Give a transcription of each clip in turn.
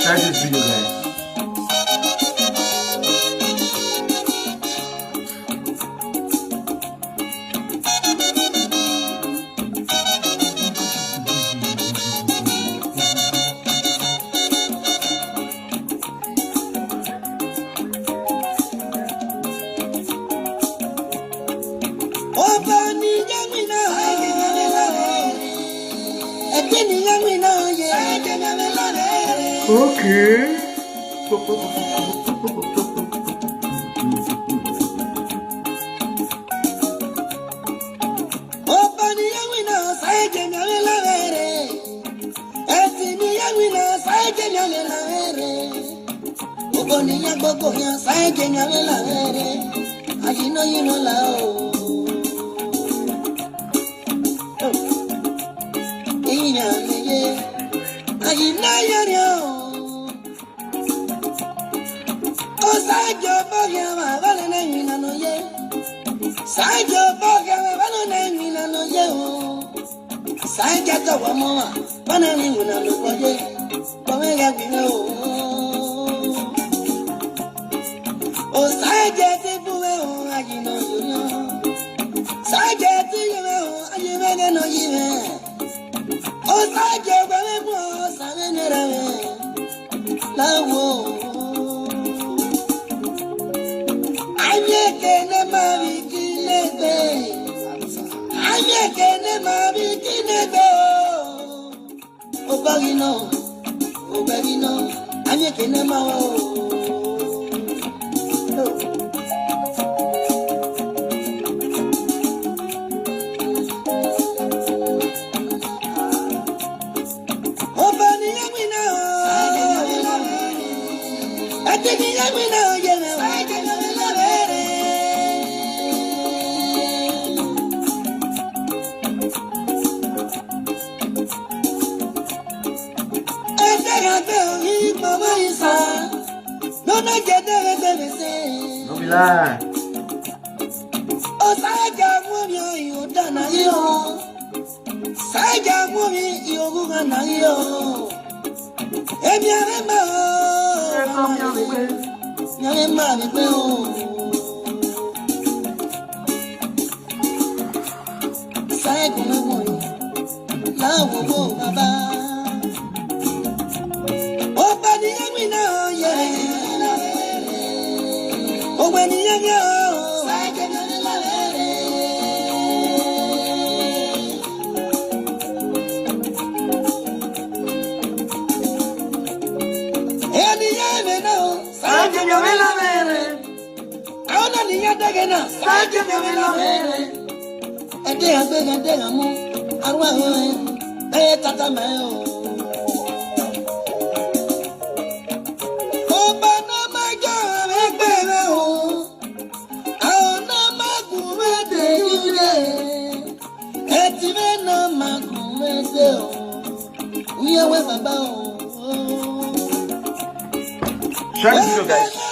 Share this video, guys. Okay. Share this video, guys.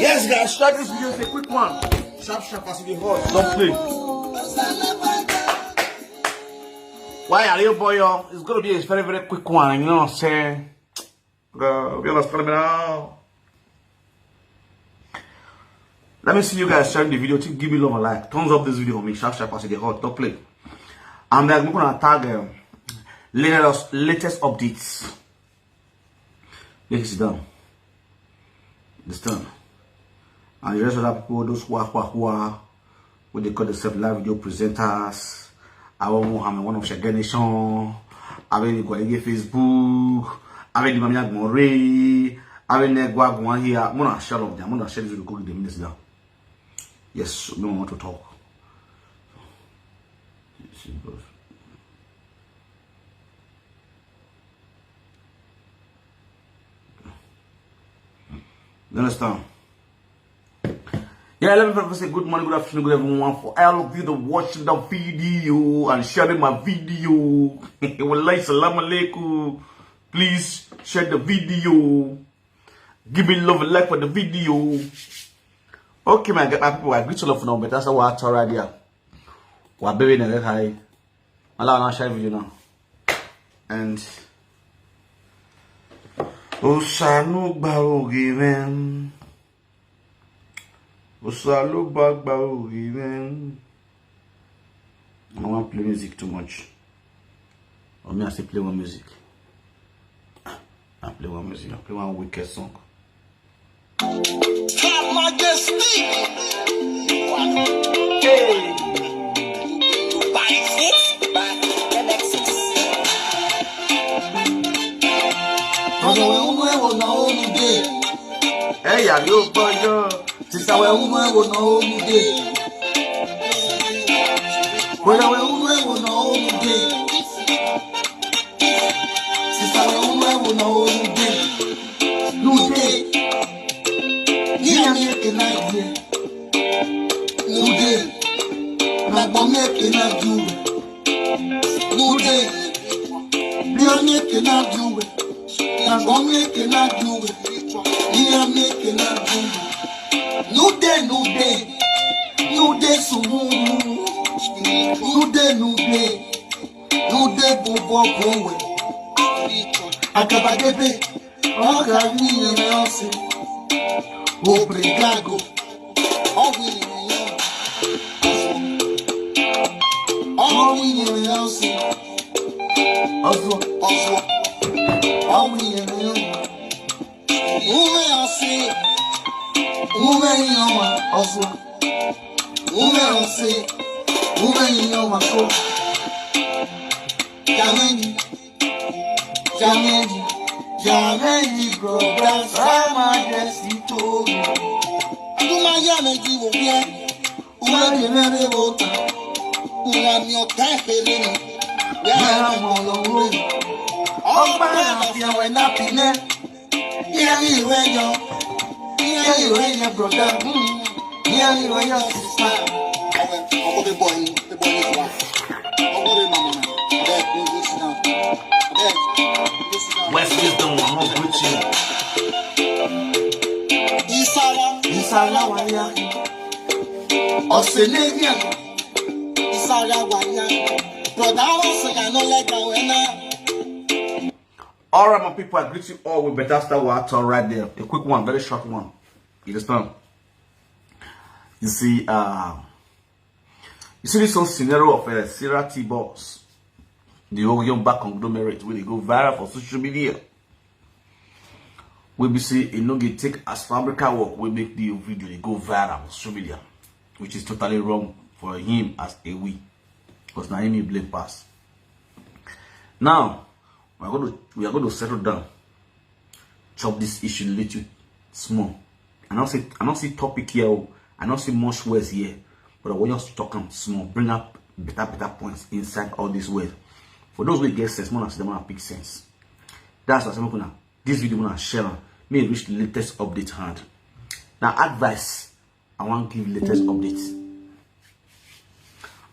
Yes, guys, start this video with a quick one. Sharp as the horse. Don't play. Why are you boy? It's gonna be a very, very quick one. You know what I'm saying? You understand me now? Let me see you guys sharing the video. Give me love and like. Thumbs up this video for me. Sharp as the horse. Don't play. And then I'm gonna tag latest updates. This is done. This done. And the rest of the people, those who what they call themselves live video presenters. I want Mohammed, one of Sharon Nation. I will go to Facebook. I will go to Moray. I will go here. I'm gonna share of them. I'm gonna share this video. Go get the minutes down. Yes, we don't want to talk. You understand? Yeah, let me say good morning, good afternoon, good everyone. For all of you that watching the video and sharing my video. Wallahi, salam alaikum. Please share the video. Give me love and like for the video. Okay, man, get my people. I greet you love now, but that's how I tell right here. We're baby in the high. I'll share video now. And Osanu Baogi man. Osalu Baogi man. I don't want to play music too much. Or me I say play one music. I play one music. I play one wicked song. Have Majesty. Hey. Hey, ya yo boy yo. Sister we nuevo no mude. Brother we nuevo no mude. Sister we nuevo no mude. Mude. Ni que nadie. Mude. Na bombe que nadie. Mude. Ni que nadie. Na bombe que nadie. New day, new day, new day, so new day, new day, new day, go. Acabadebe, organize nosso, obrigado, Jameni, Broda Enogie, Tori West Wisdom won't with you. Isala waya. Osenevia. Isala waya. Broda Enogie no let down. All right, my people, I greet you all with better start what right there. A quick one, very short one. You understand? You see this whole scenario of Sarah T boss, the whole young back conglomerate, where they go viral for social media. We be see Enogie take as fabrica work, we make the video, they go viral on social media, which is totally wrong for him as a we, because now he blame pass. Now we are going to settle down, chop this issue little small. I don't see topic here, I don't see much words here, but I want us to talk them small, bring up better points inside all these words. For those who get sense, more than them pick sense. That's what I'm gonna. This video gonna share. May reach the latest update hand. Now advice, I want to give latest updates.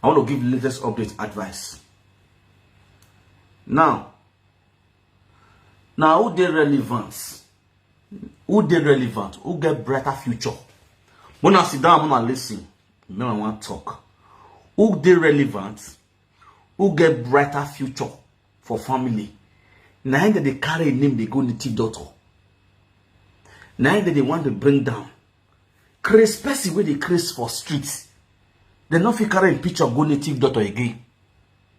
I want to give latest update advice. Now who they relevant? Who get brighter future? When I sit down, when I listen, now I want to talk. Who they relevant? Who get brighter future for family? Now that they carry a name, they go native daughter. Now that they want to bring down. Crazy person where they crazy for streets. They not fit carry a picture go native daughter again.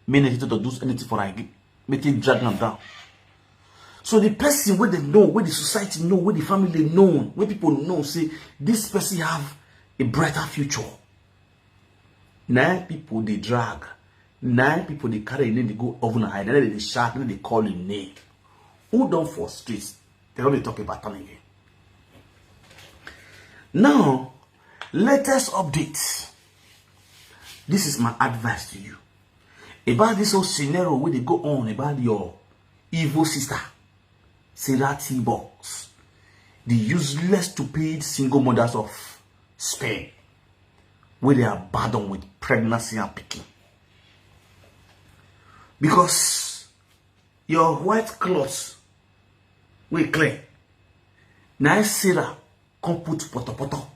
May native daughter do anything for her again. Make it drag them down. So the person where they know, where the society know, where the family know, where people know, say this person have a brighter future. Now people they drag. Now people they carry a name, they go over and hide. Then they shout, then they call a name. Who don't for streets? They only talk about time again. Now, latest updates. This is my advice to you. About this whole scenario where they go on about your evil sister, Sarah T boss, the useless, stupid single mothers of Spain, where they are burdened with pregnancy and picking. Because your white clothes will clear. Now Sarah come put poto.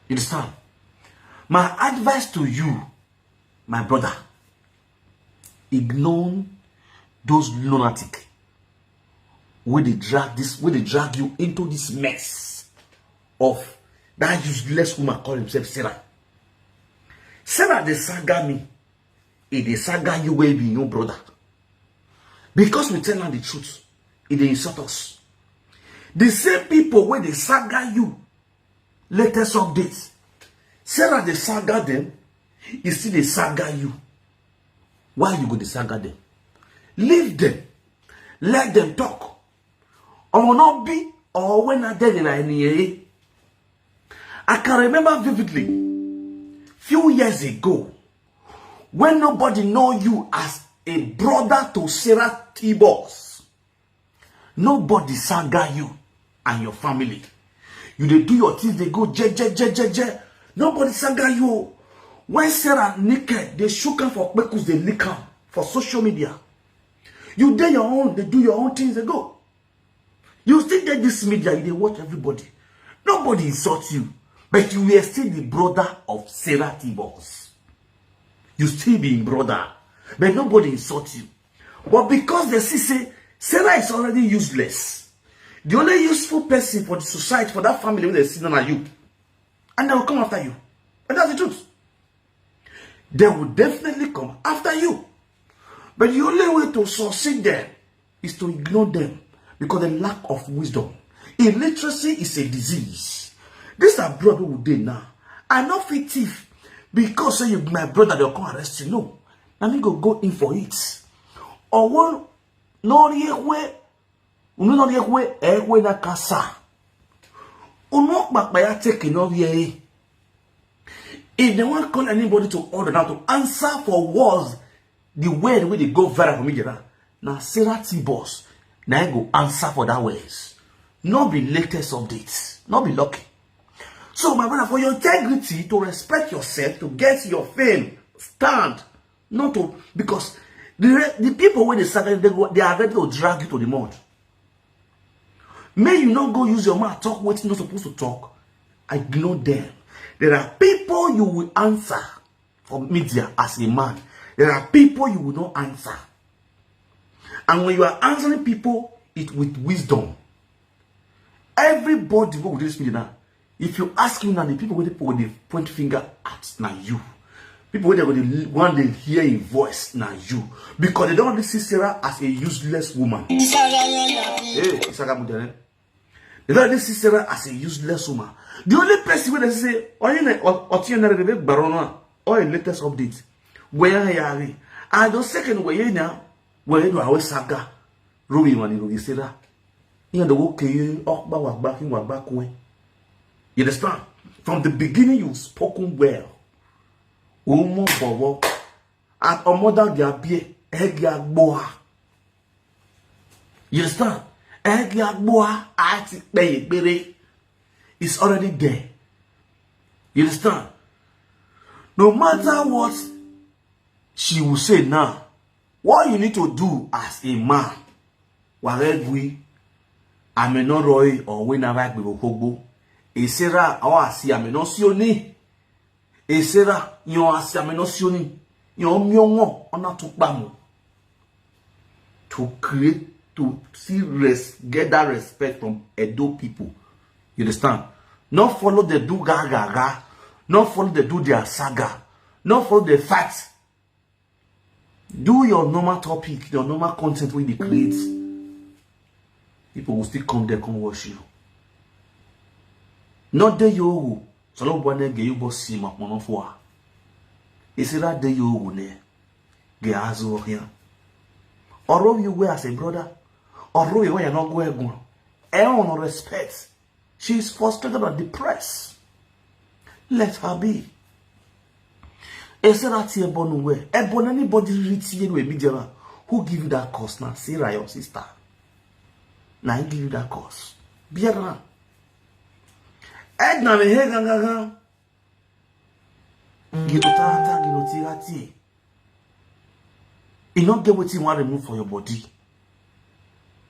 You understand? My advice to you, my brother, ignore those lunatic where they drag you into this mess of that useless woman call himself Sarah. Sarah they saga me. If they saga you will be your brother. Because we tell her the truth, if they insult us. The same people where they saga you, latest updates. Sarah they saga them, you see they saga you. Why you go to saga them? Leave them. Let them talk. Or not be, or when I dead in any. I can remember vividly, few years ago, when nobody know you as a brother to Sarah T boss. Nobody saga you and your family. You they do your things, they go je. Nobody saga you. When Sarah naked, they shook her for because they lick her for social media. You do your own, they do your own things, they go. You still get this media, they watch everybody. Nobody insults you. But you are still the brother of Sarah T boss. You still being brother. But nobody insults you. But because they see say Sarah is already useless. The only useful person for the society, for that family, when they see none are you. And they will come after you. And that's the truth. They will definitely come after you. But the only way to succeed them is to ignore them. Because the lack of wisdom. Illiteracy is a disease. This is a brother who did now. I not fit thief. Because say you my brother, they'll come arrest you. No. Let me go in for it. Or one no yekwe. Uno yekwe ewe na kasa. Uno bakbaya taking off ye. If they want to call anybody to order now to answer for words, the way they go viral for me, now Sarah T boss, now I go answer for that ways. Not be latest updates, not be lucky. So my brother, for your integrity, to respect yourself, to get your fame, stand, not to, because the people when they start, they are ready to drag you to the mud. May you not go use your mouth, talk what you're not supposed to talk. Ignore them. There are people you will answer for media as a man. There are people you will not answer. And when you are answering people, it with wisdom. Everybody who will do this video now, if you ask you now, the people with the point finger at now you. People when they want to hear a voice now you. Because they don't want to see Sarah as a useless woman. Hey, they don't want to see Sarah as a useless woman. The only person where they say, or a latest update, where I are, and the second way now, where you are saga, Ruby money, Ruby Sarah. You know the you understand? From the beginning, you've spoken well. Umo bobo at omoda gabie egiagboa. You understand? Egiagboa ati bere is already there. You understand? No matter what she will say now, what you need to do as a man, waregui, amenoroi or winavak bibokobo, esera or asi amenosioni. Esera yon asiamenosioni yon myongo ona tukbamu to create to get that respect from Edo people. You understand? Not follow the do gaga, not follow the do their saga, not follow the facts. Do your normal topic, your normal content when they create. People will still come there, come watch you. Not the yo. So long one ge you boss see my monofua. Is that the you ne? Ge azo here. Or you wear as a brother, or you wear not going. No respect. She is frustrated and depressed. Let her be. Is that here born way? Ebon anybody reach you with media who give you that course now? Sarah, your sister. Now I give you that course. Be around. Edna me he ganga. Gilotata gilotirati. You don't get what you want to remove for your body.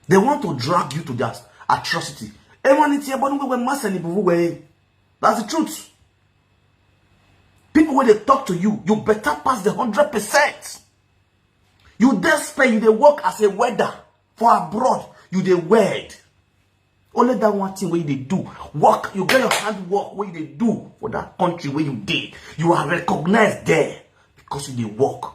They want to drag you to that atrocity. That's the truth. People when they talk to you, you better pass the 100%. You desperate, you they work as a welder for abroad. You they wed. Only that one thing where they do. Work, you get your hard work where they do for that country where you did. You are recognized there because you they work.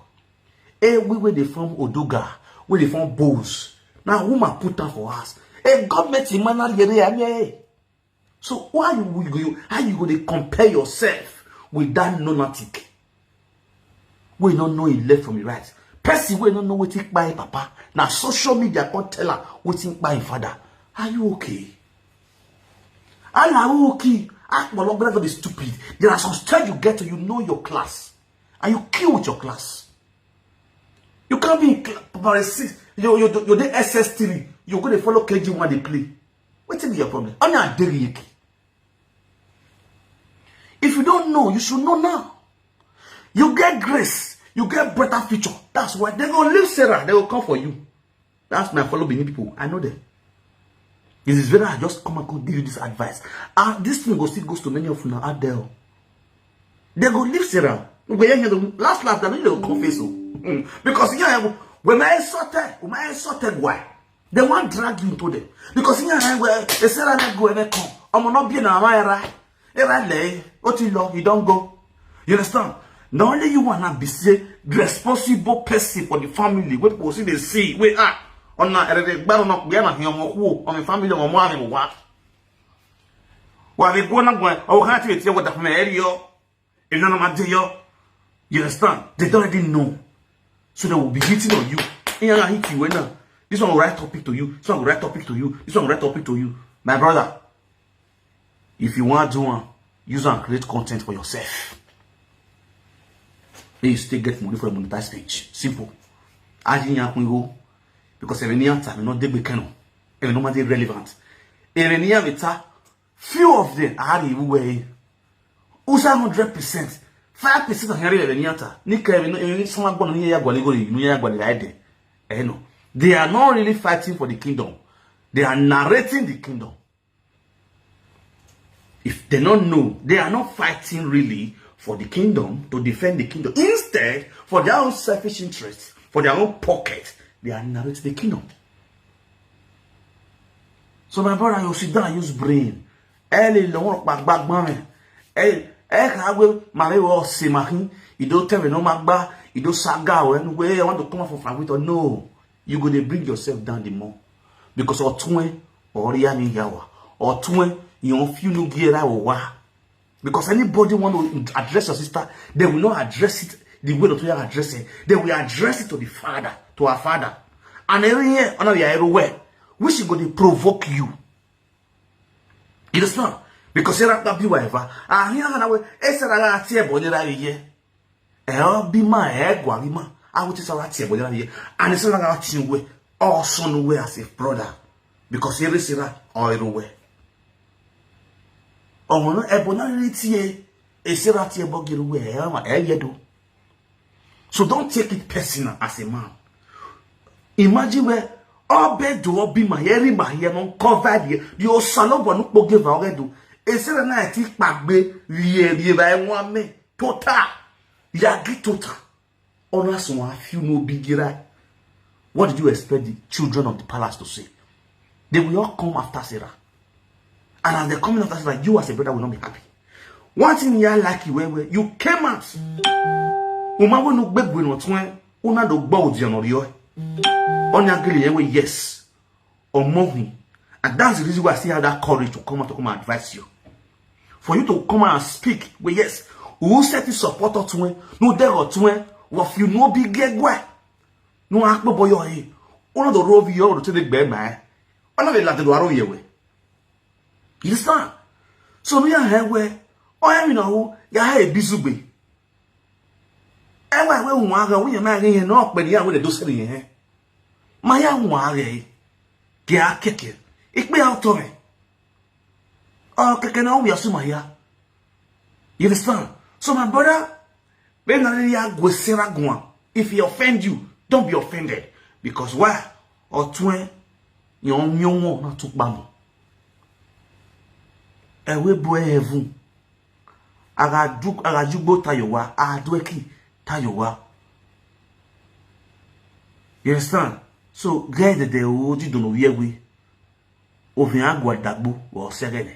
Hey, where they from Oduga, where they from Bose. Now, woman put that for us. Hey, government in manner. So why how you going to compare yourself with that lunatic? We don't know it left from the right. Person we don't know what it by papa. Now social media can't tell her what it by father. Are you okay? Are you okay? I'm not going to be stupid. There are some stage you get to, you know your class. And you kill with your class. You can't be in class. You're the SS3. You're going to follow KG1 they play. What's your problem? I'm not doing it. If you don't know, you should know now. You get grace. You get better future. That's why they're going to leave Sarah. They will come for you. That's my fellow Benin people. I know them. It is very hard. Just come and go give you this advice. This thing still goes to many of you now out there. They go leave Sarah. Last they will confess. Because when I insulted, why? They want to drag you into them. Because they Sarah not go and come. I'm not being a right. What you love, you don't go. You understand? Not only you want to be say responsible person for the family. What people see they see. Wait, on na erede not be na hiomoko on the family on mo ani wa we go na go o ha ti tie what me area if no ma yo. You understand? They don't already know, so they will be hitting on you. Hit you now. This one will write topic to you. This one will write topic to you. This one will write topic to you. My brother, if you want to do one, use and create content for yourself. Then you still get money for the monetized page. Simple. Because every time not they become every no matter relevant. Every year few of them are the way. Usa 100%, 5% of Henry Venata. Nika someone going near Gualigo, no. They are not really fighting for the kingdom. They are narrating the kingdom. If they don't know, they are not fighting really for the kingdom, to defend the kingdom. Instead, for their own selfish interest, for their own pocket, they are narrating the kingdom. So my brother, you sit down, use brain. Early long back man. My way say mahin. You don't tell me no magba. You don't saga when I want to come up from Frankwito. No, you go to bring yourself down the more because or twen or riani yawa or twen you don't feel no gear or because anybody want to address your sister, they will not address it the way that we are addressing. They will address it to the father, to our father, and every year, everywhere. We should go to provoke you. You understand? Because you're not be whatever. I hear that way. Esara tie body that year. Be my head, Guarima. I will tell that tie body that year. And it's not about you way. Also no way as a brother. Because here is that all everywhere. Oh no, ebonality is that tie body way. So don't take it personal as a man. Imagine where all bed do be my eri my here non covered here. You salon one no give already. Instead of na take back be ye by one me total. Yagi total. Honest one few no big right. What did you expect the children of the palace to say? They will all come after Sarah. And as they come after Sarah, you as a brother will not be happy. One thing you like where you came out. Uma no beg we no twen una do gba odi onoriyo. Yes, or moving, and that's the reason why I still have that courage to come out to come and advise you. For you to come out and speak, well, yes, who set the supporter to win, no there or to win, what you know big get where. No akpo boy your head. One of the row you to take bed, man. One of the Latin Waro ye way. You understand? So we are here where, oh, I know, you are a bizube. And why we want to win a man in no, but you are with a dossary in here. Maya ware kia keke ikpe autore keke na we asuma ya. You understand? So my brother, when I go sera gwa, if he offend you, don't be offended because why or twen yon nyonwo na tukbamu ewe bo heaven aga jugbo tayowa adweki tayowa. You understand? So, guys, the old don't know where we over Guadagbo or Serene.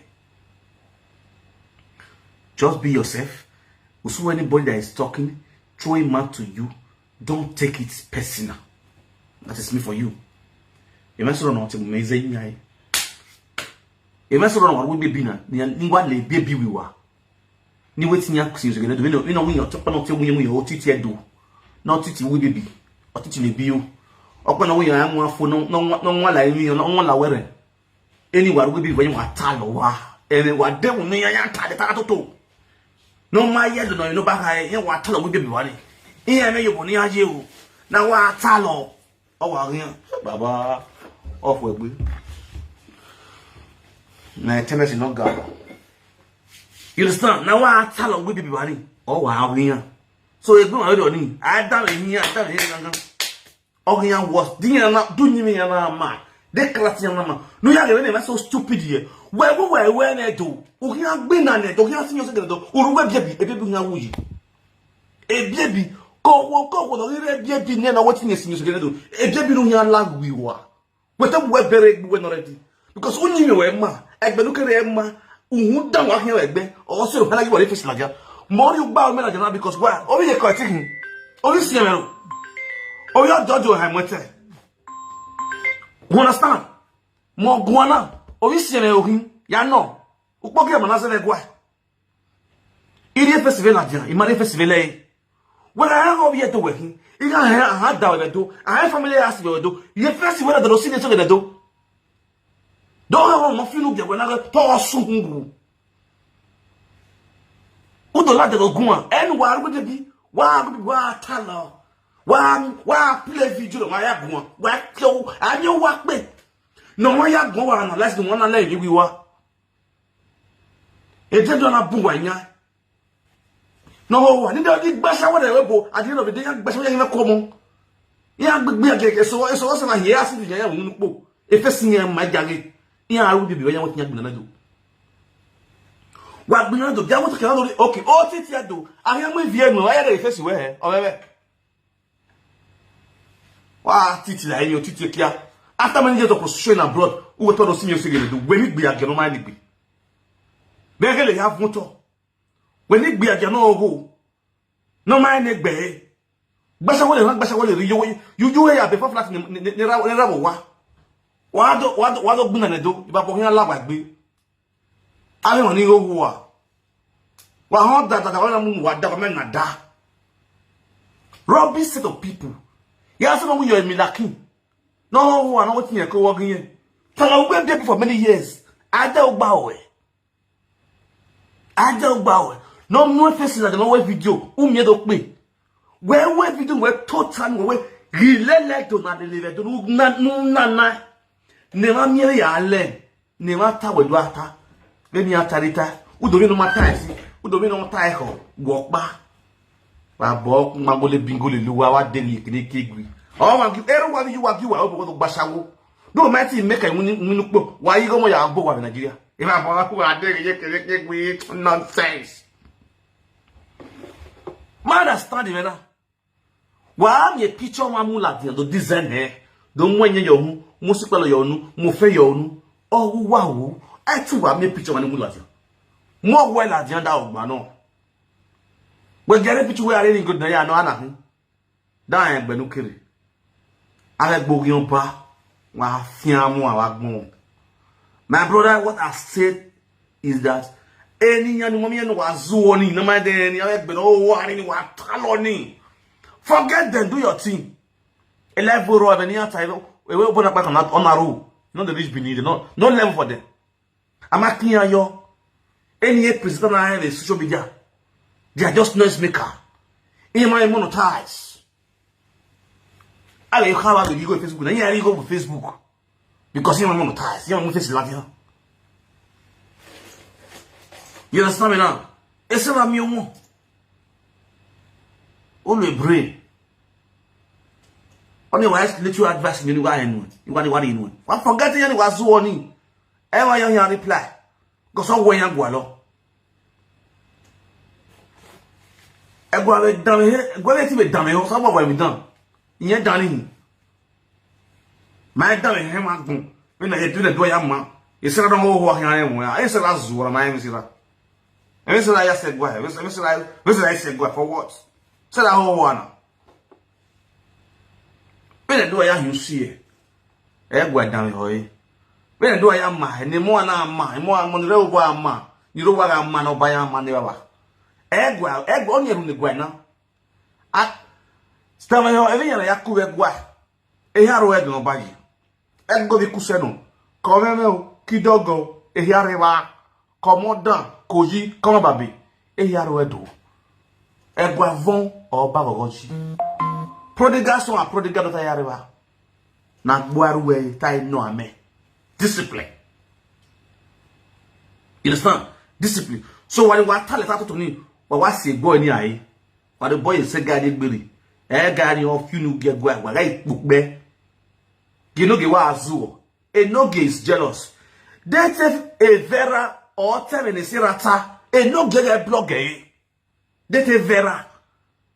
Just be yourself. Also, anybody that is talking, throw him out to you. Don't take it personal. That is me for you. You must run out to me. You must run out with baby na. Ningwa le baby we were. Ni waiting ya kusi you know when you're talking about when you titi do. Not titi we baby. Or titi le bio. Okwana we yan wa fo no la yin no la were anywhere we be when you atalo wa ene wa dem no yan ta to no ma ye do no ba ha yan wa atalo we be wa ni iyan me yo ni aje o na wa atalo o wa rin baba of we gbe na tennis no ga. You understand? Na wa atalo we be wa ni o wa rin so egbe wa do ni ada yin gangan. Orian was dinner do me ma. They class ma. No ya get so stupid here. Where na do? Orian gbe na ne do ya sin yo se do. Oruwe biebi e biebi na wuyi. E biebi ko do re biebi ne na wetin sin yo se do. E biebi no ya lag wi wa. Weta we bere we no ready. Because onyi me we ma. Egbe no kere ma. Uhun dan wa hin egbe. O se o hala gi wo le face laja. Mo ri gba o me na jana because why? O ye ko tin. O ri si me ro. Oh, you're judge or Hamilton. You understand? More guana. Oh, you see me, ya no. Upoke manasa de gua. Idiot festival again. Imani festival. When I have over here to working, you can have that do. I have family ask you do. You festival at the Rossi to the do. Don't have a few when I got toss soon. Who don't like the gua? And why would it be? Why tell Wa play video ma ya gun wa kyo anyo wa pe no wa ya gun wa na last one na le wi wa e je do na bu wa nya no wa ni do di gbasa wa de we bo at the end of the day ya gbasa wa ya ko mo ya gbegbe agege so se na here asi di ya won po e fe sin ya ma jage ya aru bi wa ya won tinya gbina na do wa gbina do ja won to kan do okay o ti ti ado ahia mo vie no wa ya de fe si we o bebe Wa titi la eni o titi kia. After many years of prostitution abroad, who were told to see me say do when it be again no mind be. Begele have motor. When it be again no go. No mind be. Basha wole you ya be for flat ni rabo wa. Wa do gbuna ne do iba po hin alagbe. Ale won ni go wa. Wa hon that wa mu wa da men na da. Rubbish set of people. Ya so no you are milakin. No one know what you are working here. Tell we people for many years. Ada ogbawe. No more faces like no video. Me do pe. Where video we total we relate to na deliver to na. Never mere ya le. Never ta we do ata. Be mi atarita. U do me no matai si. U do me no matai ho. Work ba. Wa bo mangole bingo le luwa wa deli kini kigwi. Oh my God, everyone you are over Bashawo. No matter make a minupo. Why you go ya go in Nigeria? If I want to nonsense. Man, understand it, man. Why am a picture of Mamula the design here? Don't when you musical yonu, mufe yonu. Oh wow, I too am a picture of Mamula. More well at the end of Mano. Well, get a picture where I didn't go there, no, Anna. Dying Benukiri. Avec Bogion pa, wa fiamu awagmo. My brother, what I said is that any young woman was zoning, no matter any other, but oh, worry, what taloni. Forget them, do your thing. A level of any other time, we will put up on a row. Not the rich beneath, no level for them. I'm asking you, any president I have a social media, they are just noise maker. In my monetize. I will have to go to Facebook. I go to Facebook because you don't monetize. You don't face it. You understand me now? It's not me more. Only brain. Only wise let you advise me. You got what you know. I forget you was warning. Ever you hear reply? Because somewhere you go along. I go away down here. Go away to me down here. Some of what we done. You're done. My darling, him again. When I do the doy man, you said I don't know what I am. I said that's what I am. I said I said why. I said go for what? Said I hold one. When I do I you see I go down here. When I do I am my any more na ma, more money over ma. You know what I'm man or buy a man never. Egg on your the guana. Stama every year I could egg what? A haro egg no buy. Egg go the cuseno. Come kidogo. A yareva. Commodant. Koji. Come baby. A haro edo. Egg von or babagochi. Prodigal son a prodigal of yareva. Na guarwe tai no ame. Discipline. You understand? Discipline. So when you tell it to me, what say boy ni aye? What the boy say guy berry. Gary of you know get right book be. You know get what azu. Enogie is jealous. That a vera or term in sirata. Enogie a blogger. That a vera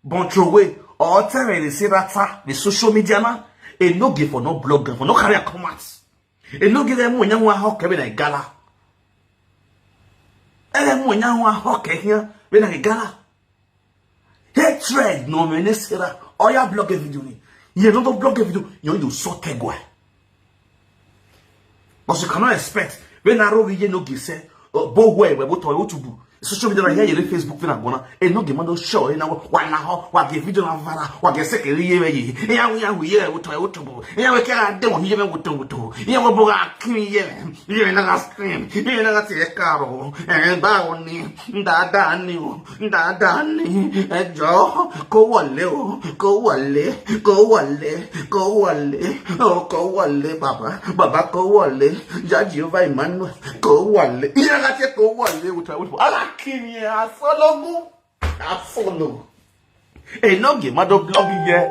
bontrowe or term in sirata. The social media man. Enogie for no blogger for no career commerce. Enogie them when you want how Kevin a gala. And then when you want how here when a gala. Hatred no menesera. Or ya blog a video ni. You don't blog a video. You do so tegwa. But you cannot expect when I roll you no gise. Bo way we both YouTube. Social media here you Facebook na gona. E no give man show na wa na ho wa give video na vara wa ge sekere ye yi. Ya we ye we to YouTube. Ya we ka de mo ye me wuto. Ya we bo ga kin ye. Ye na ga stream. Ye na ga te karo. E ba oni da ni o. Da ni. E jo ko wole o. Ko wole. Oh ko wole baba ko wole. Jaji over Emmanuel. Ko wole. Ya ga te ko wole wuto. Ala kini I follow. Enogie, mother blogging here.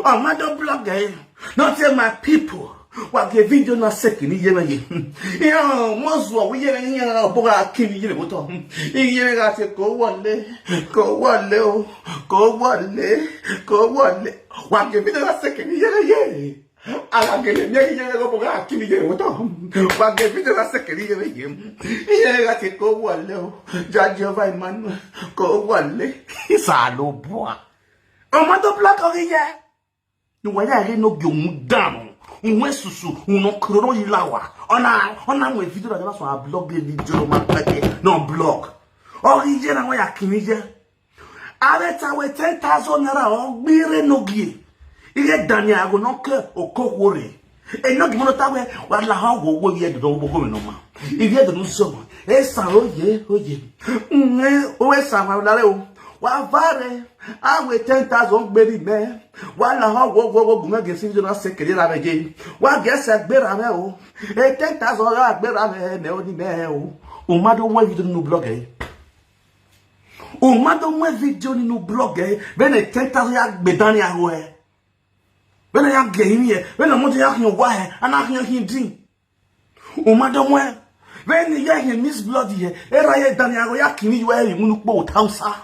Oh, mother blogger. Not tell my people. What a video not second year. Yeah, most what we hear in here about Kimi. You got to go one day. Wage video la sekeli ye. Alagele nye go boga akili ye woto. Wage video la sekeli ye. Iye ga te ko wale o. Jajova Emmanuel ko wale. Isalo boa. O ma do black oriye. No waya re no gyomu dan. Unwe susu uno kroro ilawa. Ona mwe video la so a blog video ma peke no blog. Oriye na waya kinije. Areta we 10,000 naira ogbire nogie. Ige dani ago noke okowore. Enogi mono tawe wala ha wo ye do gbogbo mi no ma. Ige do so. Esa oye. Nne o esa ma lare o. Wa vare awe 10,000 gberi me. Wala ha wo gunga ge si na sekere la beje. Wa ge se gbera me o. 10,000 ya gbera me o ni me o. O ma do wa video no blog e. O mado mwe video ni no blog bene 10,000 ya gbedani aho bene ya gehini bene mo ya hin wa ana hin din o mado mwe bene ya hin miss blood era ye dani aho ya kini yo munu po tausa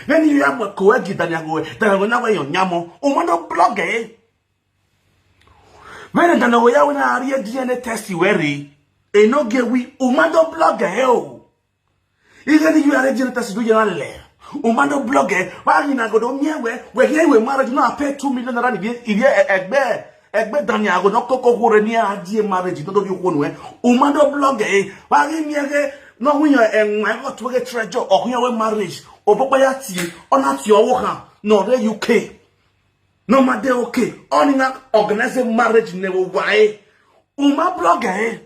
bene ya mo ko egi dani aho na we yon nyamo o mado blog bene dani aho ya we na ari DNA test weri Enogie wi o mado blog o. Even if you are ready to do your le. Umando blogger, why you not go to we here we marriage no pay 2 million naira if you egbe Daniel go no koko hore ni adie marriage don't you one way. Umando blogger, why you no when you I got to get treasure or when we marriage or papa ya ti on at your work no the UK. No matter okay, on organizing marriage never why. Uma blogger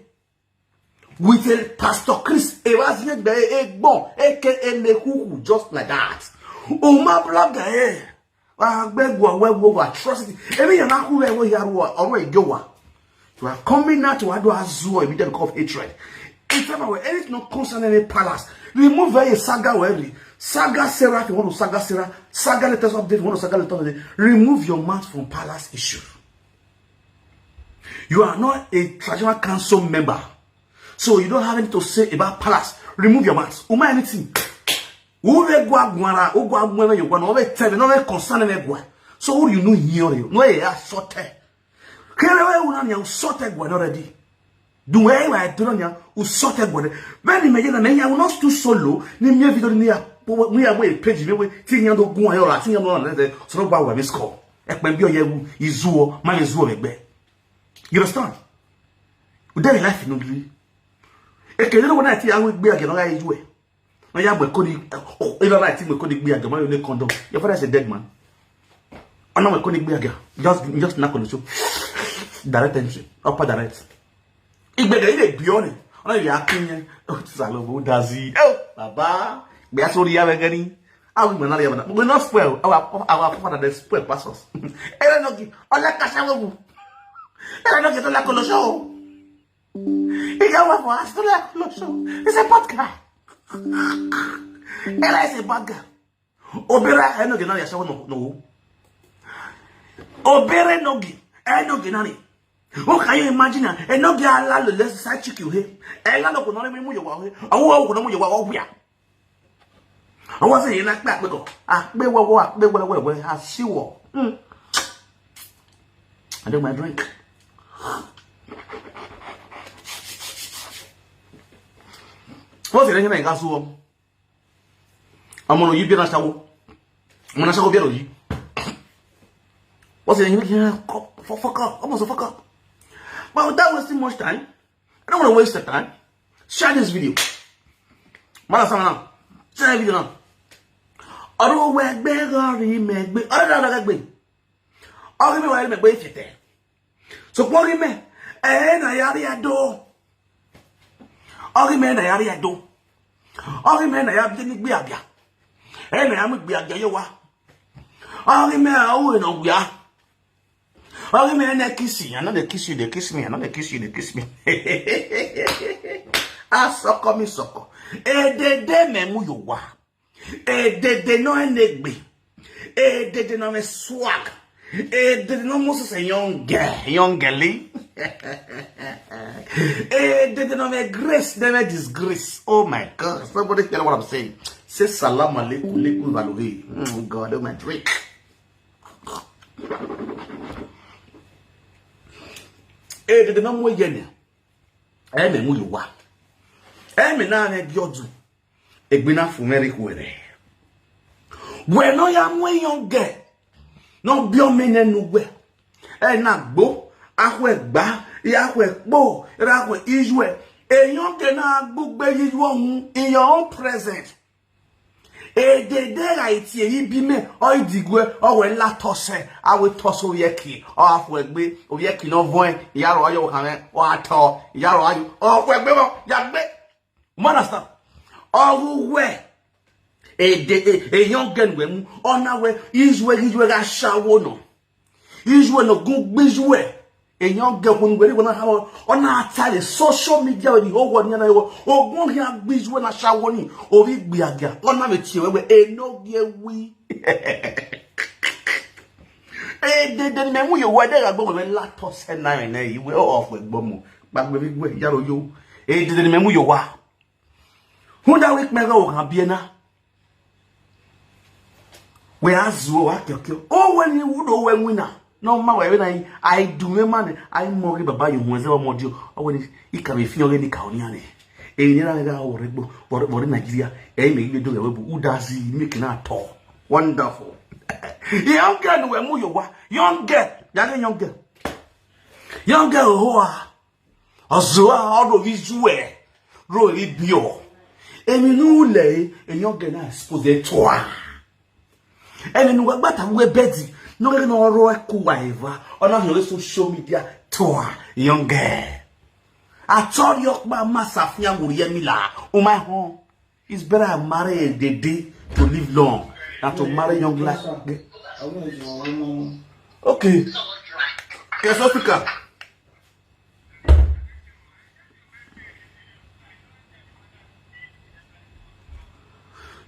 with a Pastor Chris Evasion be Egbon aka Nehuhu just like that. Uma blogger we atrocity. Every yana who we yaru or goa. You are coming now to ado azuo immediately because of hatred. If ever anything not concern any palace, remove a saga worry. Saga Sarah, if you want to saga Sarah, saga letters update, you want to saga letters update. Remove your mouth from palace issue. You are not a traditional council member. So you don't have anything to say about palace. Remove your mouth. Uma anything. Uwe gwa gwara, ugwa mwe yo gwa no we tell no we concern me gwa. So who you know here no e ya sorte. Kele we una nya sorte gwa already. Do we wa do nya u sorte gwa. When me na nya not too solo, ni me video ni ya we page me we tinya do gwa yo la tinya no na so no ba wa me score. Ekpe bi oyewu izuo ma izuo megbe. You understand? We dey life no gree. Ekele no na ti awu gbe age no ga ijuwe. No ya gbe ko ni even right me ko ni gbe age ma yo ne condom. Your father is a dead man. Ona me ko ni gbe age. Just knock on the show. Direct entry. Upper direct. Igbege ile bi oni. Ona ya kinye. Oh salobo dazi. Oh baba. Gbe asori ya begani. Awu me na ya na. We not spoil. Our father dey spoil pastors. Ele no ki. Ola kasawo. Ele no ki to la ko lo show. It's a bad guy. Ella is a bad guy. Obera Enogie nani ashawo no. Obere Enogie Enogie nani. What can you imagine? Enogie ala le less side chick you he. Ella no ko no me mu yo wa he. Awo ko no mu yo wa obia. Awo se yin na pe ko. Ah pe wo asiwo. I do my drink. What's the name of Gasu? I'm on you be a show. I'm gonna show you. What's the name of fuck up? Almost a fuck up. Well, that was too much time. I don't want to waste the time. Share this video. Share the video now. I don't wear beggar, me. I don't know. I'll give me why I'm waiting there. So, what do you mean? And I do. Ogime na yari ado. Ogime na ya bini gbe abia. E na am gbe abia yo wa. Ogime awu no gba. Ogime na kiss you, na dey kiss you, dey kiss me, na dey kiss you, dey kiss me. Asoko mi soko. Edede memu yo wa. Edede no enegbe. Edede no me swag. Edede no mo se young girlie. They don't have grace, they have disgrace. Oh my God, somebody hear what I'm saying. Say salam alaikum, alaikum valori. God, oh my drink. The number yen. Me mu yuwa. Me na ne biodu. Egbina fumeri kwere. We no ya mu yonge. No bio menenu we. Na gbo ahwe gba ya ahwe po ra ahwe ijwe. Yonge na gbugbe yiwo hun in your own presence. De la iti yi bi me o idigwe o we la tose awe tose oyeki o afwegbe oyeki no voin yaro ayo kan o ato yaro ayo o fwegbe mo yagbe mo understand o we yongen we mu ona we izwe ga shawo no izwe no gungbe young girl when we want to have on our tally social media with the whole world. Ogun here bees when I shower ni or we be a girl. On my chill, we Enogie we. Then men we were there. I go with laptops and 9 you were off with Bomo. But we yellow you. Didn't men you were. Who that week may go, Habiana? We ask you what you oh, when you would know when winner. No matter when I do me man, I more baba you must ever modio. Or when he can be feeling any county. A near or in Nigeria, make you do a who does he making at all. Wonderful. Young girl, where move your young girl, young girl. Young girl who are out of his way. Really bio. And you know, lay a young girl expose the toa. And in what better way Betty. No ro kuwaiva ona no social media toa young girl. I told you my masafia mila. Oh my home. It's better I marry a day to live long than to marry young life. Okay. Yes, Africa.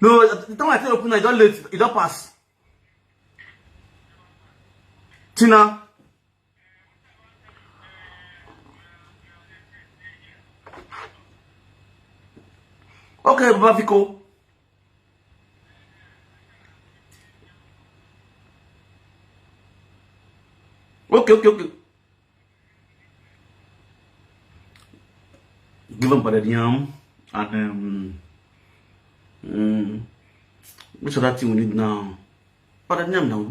No, the time I tell you, I don't let it don't pass. Tina. Okay, Baba Fico. Okay. Give him Broda Yam and which other thing we need now? Broda Yam now.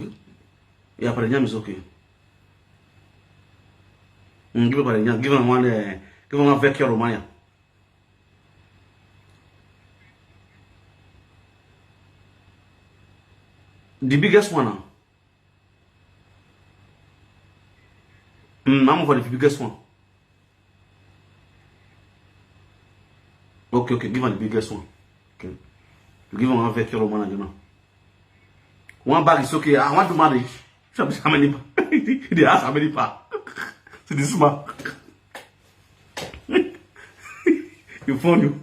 Yeah, Broda Yam is okay. Give him Broda Yam. Give him one. Give him one Vecchia Romania. The biggest one now. I'm for the biggest one. Okay. Give him the biggest one. Okay. Give him one Vecchia Romania, you know. One bag is okay. I want to marry. How many? They ask how many pa. To this man. You phone you.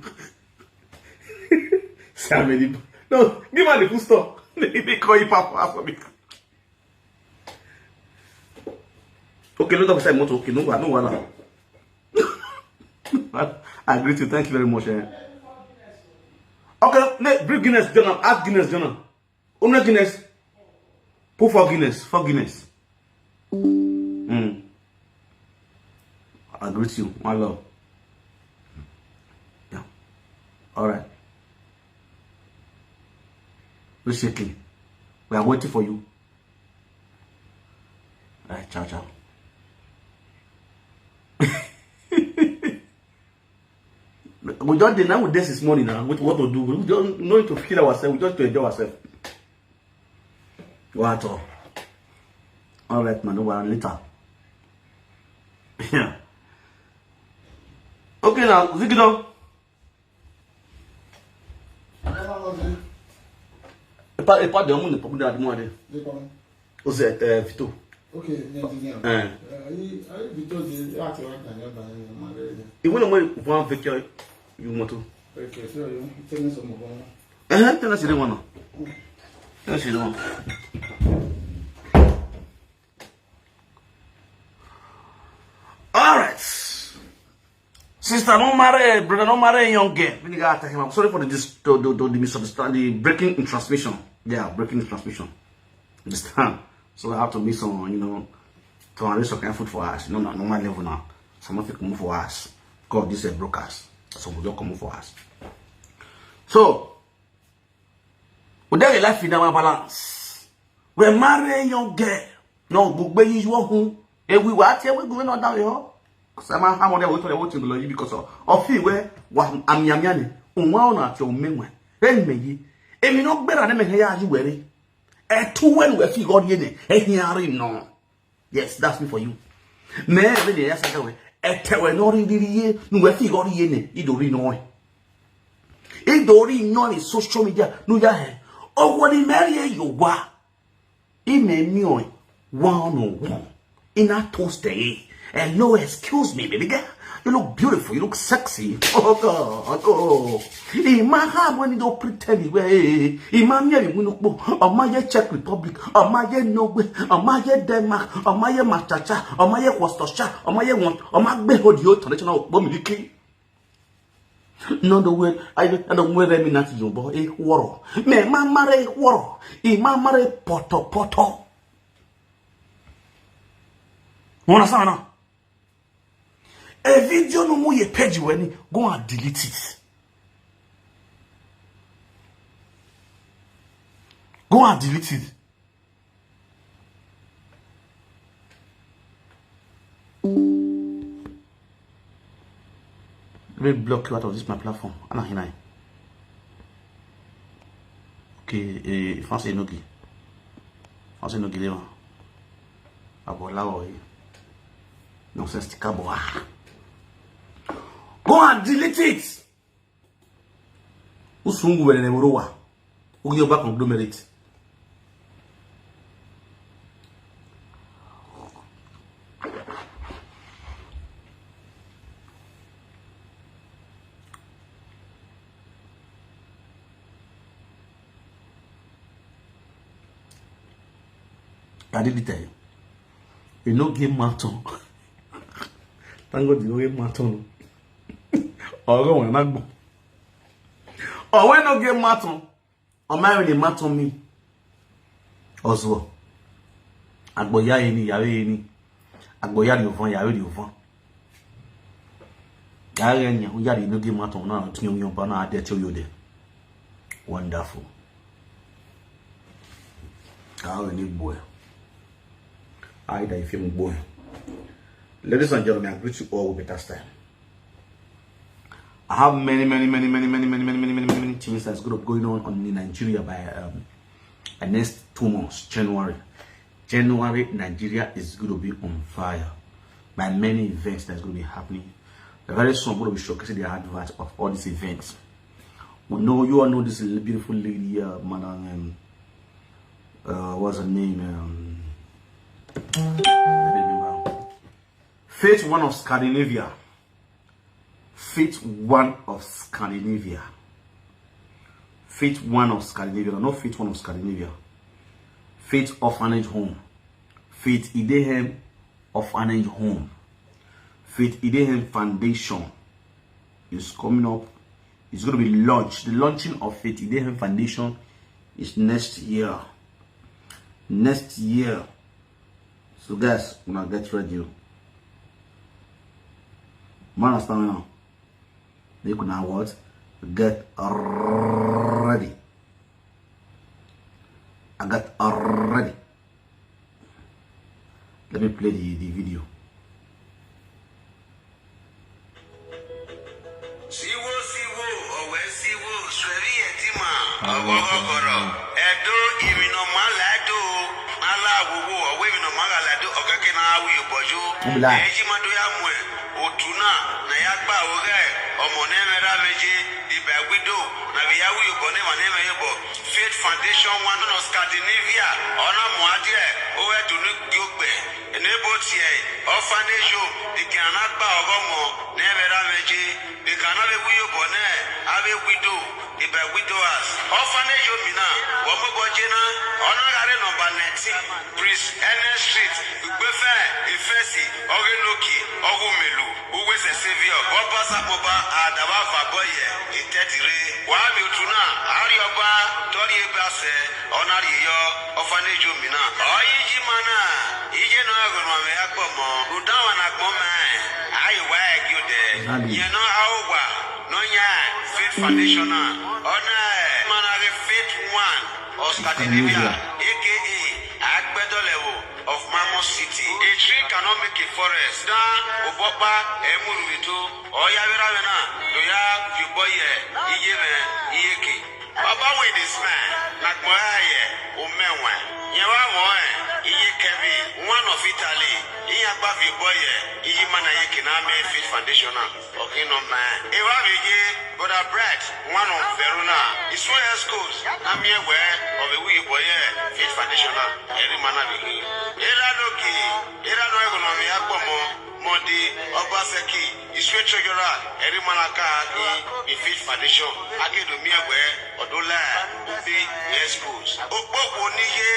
Say how many? No, give her the full stop. They call you papa for me. Okay, no talk say motor. Okay, no one. I agree to you. Thank you very much. Okay, bring Guinness journal. Ask Guinness journal. Only Guinness. Put for Guinness. I agree to you, my love. Yeah. All right. We're shaking. We are waiting for you. All right, ciao. We don't deny with this morning now. What to do? We don't know to feel ourselves. We just to enjoy ourselves. What all? All right, man. We're later. Yeah. Okay, now, Ziggy. Epa de omo ne poku da mo ade. O se Vito. Okay, Vito de ati wa kan ya ba ma re. Iwo no mo one Vecchia you moto. Okay, so you tell some mo. Tell us the one. Tell us the one. All right. Sister, no marry, brother, no marry young girl. I'm sorry for the misunderstanding, the breaking in transmission. Yeah, breaking in transmission. Understand? So I have to make some, to arrange some kind of food for us. No, not normal level now. Some of it come for us. Because these are brokers. So we don't come for us. So, we don't life in our balance. We marry young girl. No, book by usual home. And we were here, we're going on down here. Because I'm on the way to the watching below because of you where I'm yamiani. One at your memory. Then me, and you know better than me here you weary. A two when we figure ye, a hearing no. Yes, that's me for you. Me, really, yes, I go. A terror no in the year, no figure ye, idori no. Idori no is social media, no ya. Oh, what he marry you wa. He made me on 101 in a toasty. And no, excuse me, baby girl. You look beautiful, you look sexy. Oh God, oh. My heart when you don't pretend way. Imagine you look on my Czech Republic, on my Norway, on my Denmark, on my Machacha, on my Worcestershire, on my one, on my Behodio traditional Bomiliki. No, the way I don't wear them in at you, boy, a war. Me, mamma, war. Mamma, poto. Wanna a video no more ye page when go and delete it. Go and delete it. Let me block you out of this my platform. Okay, France Enogie. France Enogie là. Abola oye. Non c'est sticker bois. Go and delete it. Usungu wele nemorowa. Ugiyo back conglomerate. I did tell you. You know game marathon. Thank God you know game marathon. Or when not go. Or when no game marathon. Or marry the marathon me. Also. Agboya eni yawe eni. Agboya di ofan yawe di ofan. Yawe eni o yari no game marathon na tun yon ba na ade tell you there. Wonderful. Yawe ni boy. Ida if you boy. Ladies and gentlemen, I greet you all with better style. I have many things that's going on in Nigeria by next 2 months, January. Nigeria is going to be on fire by many events that's going to be happening. Very soon, I'm going to be showcasing the advert of all these events. We know you all know this beautiful lady, Madam. What's her name? Faith One of Scandinavia. Faith One of Scandinavia. Faith One of Scandinavia. Not Faith One of Scandinavia. Faith Orphanage Home. Faith Eddie Orphanage Home. Faith Eddie Foundation is coming up. It's going to be launched. The launching of Faith Eddie Foundation is next year. Next year. So guys, now get ready. Man, understand now? You can now what? Get ready. I got ready. Let me play the video. Otuna na yakpa oge omone mera meje ibe widow na biyawu yobone maneme yebo Faith Foundation one of Scandinavia ona moadie owe dunu gogbe enebo tie orphanage di kana gba ogomo na mera meje di kana be yobone abe widow ibe the widowers. Orphanage Omina, Womobojina, Honorary number 19, Prince Ernest Street, Ugbefe, Efesi, Enogie, Ogumelu, who is a savior, Bobasa Moba, Adava Faboye, Itetire, Wami Utuna, Arioba, Tori Wowo, Honorio, Orphanage Omina, Oyijimana, Ijeno Agonome Akpomo, Udawan Akmome, I wag you there, you know how. Nonya Faith Foundation Honor Manare Faith One of Scandinavia, aka Agbedo level of Mammoth City. A tree cannot make a forest. Da Obopa Emuruito Oyaviravena Doya Piboye Ijeme Iyeki. Baba with this man Nakmoye Umewe Yewa Moe Iyekevi one of Italy Iyagba Piboye Iyimana Yekiname Faith Foundation. Okay, no man. Ewa Vigi, Broda Brett, one of Verona. It's where schools. I'm here where of a wee boy, Faith Foundation. Every man of Vigi. Era Loki, Era no economy, Apomo, Modi, Obaseki, it's where Chogora, every manaka, the Faith Foundation. I get to me where, Odola, Ubi, schools. Opo Niye,